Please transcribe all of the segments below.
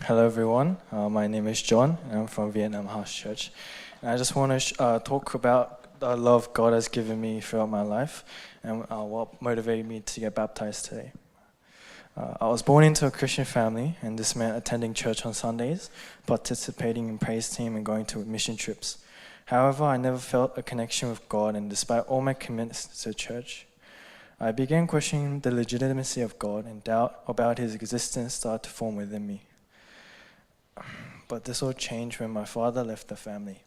Hello everyone, my name is John and I'm from Vietnam House Church. And I just want to talk about the love God has given me throughout my life and what motivated me to get baptized today. I was born into a Christian family, and this meant attending church on Sundays, participating in praise team and going to mission trips. However, I never felt a connection with God, and despite all my commitments to church, I began questioning the legitimacy of God, and doubt about his existence started to form within me. But this all changed when my father left the family.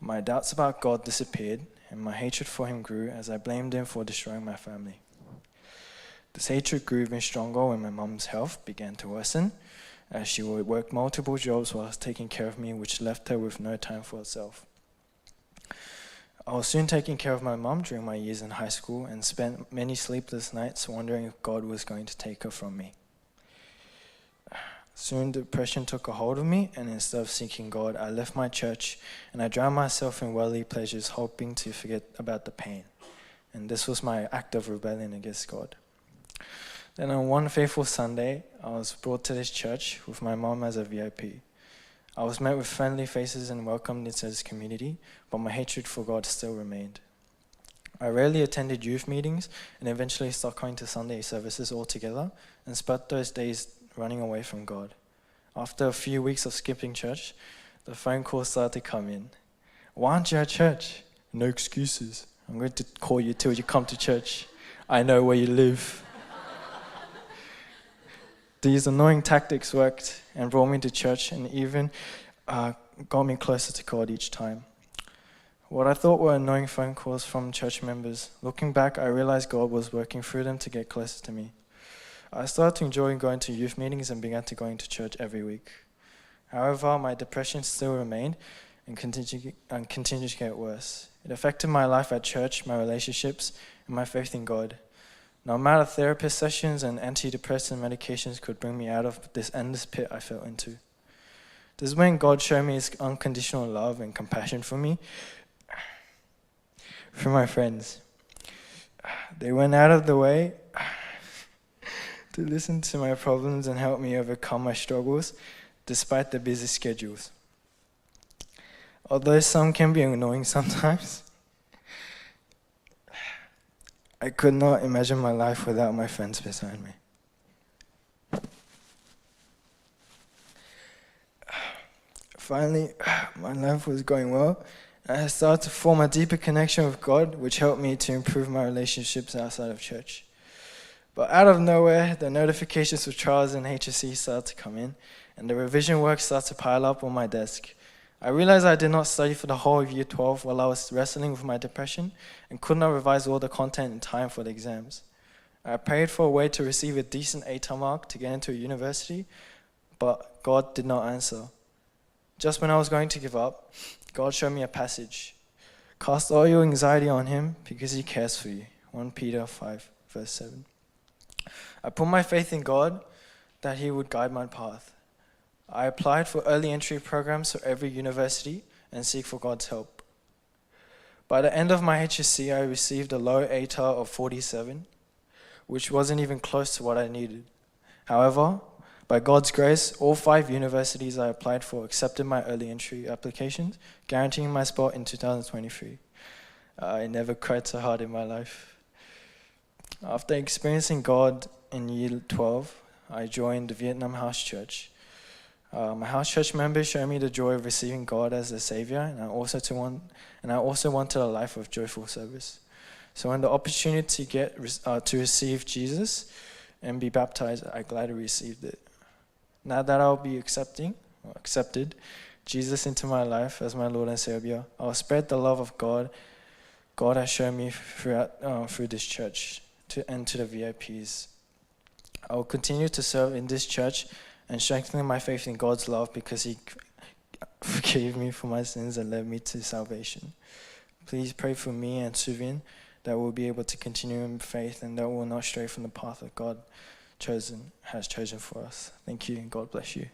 My doubts about God disappeared, and my hatred for him grew as I blamed him for destroying my family. This hatred grew even stronger when my mom's health began to worsen, as she would work multiple jobs while taking care of me, which left her with no time for herself. I was soon taking care of my mom during my years in high school and spent many sleepless nights wondering if God was going to take her from me. Soon depression took a hold of me, and instead of seeking God, I left my church and I drowned myself in worldly pleasures, hoping to forget about the pain. And this was my act of rebellion against God. Then on one faithful Sunday, I was brought to this church with my mom as a VIP. I was met with friendly faces and welcomed into this community, but my hatred for God still remained. I rarely attended youth meetings and eventually stopped going to Sunday services altogether and spent those days running away from God. After a few weeks of skipping church, the phone calls started to come in. Why aren't you at church? No excuses. I'm going to call you till you come to church. I know where you live. These annoying tactics worked and brought me to church and even got me closer to God each time. What I thought were annoying phone calls from church members, looking back, I realized God was working through them to get closer to me. I started to enjoy going to youth meetings and began to going to church every week. However, my depression still remained and continued to get worse. It affected my life at church, my relationships, and my faith in God. No amount of therapist sessions and antidepressant medications could bring me out of this endless pit I fell into. This is when God showed me his unconditional love and compassion for me through my friends. They went out of the way to listen to my problems and help me overcome my struggles despite the busy schedules. Although some can be annoying sometimes, I could not imagine my life without my friends beside me. Finally, my life was going well, and I started to form a deeper connection with God, which helped me to improve my relationships outside of church. But out of nowhere, the notifications for trials in HSC started to come in, and the revision work started to pile up on my desk. I realized I did not study for the whole of Year 12 while I was wrestling with my depression and could not revise all the content in time for the exams. I prayed for a way to receive a decent ATAR mark to get into a university, but God did not answer. Just when I was going to give up, God showed me a passage. Cast all your anxiety on him because he cares for you. 1 Peter 5, verse 7. I put my faith in God that he would guide my path. I applied for early entry programs for every university and seek for God's help. By the end of my HSC, I received a low ATAR of 47, which wasn't even close to what I needed. However, by God's grace, all 5 universities I applied for accepted my early entry applications, guaranteeing my spot in 2023. I never cried so hard in my life. After experiencing God in Year 12, I joined the Vietnam House Church. My house church members showed me the joy of receiving God as a Savior, and I also wanted a life of joyful service. So when the opportunity to receive Jesus and be baptized, I gladly received it. Now that I'll be accepted Jesus into my life as my Lord and Savior, I'll spread the love of God has shown me through this church and to the VIPs. I will continue to serve in this church and strengthening my faith in God's love because he forgave me for my sins and led me to salvation. Please pray for me and Suvin that we'll be able to continue in faith and that we'll not stray from the path that God has chosen for us. Thank you and God bless you.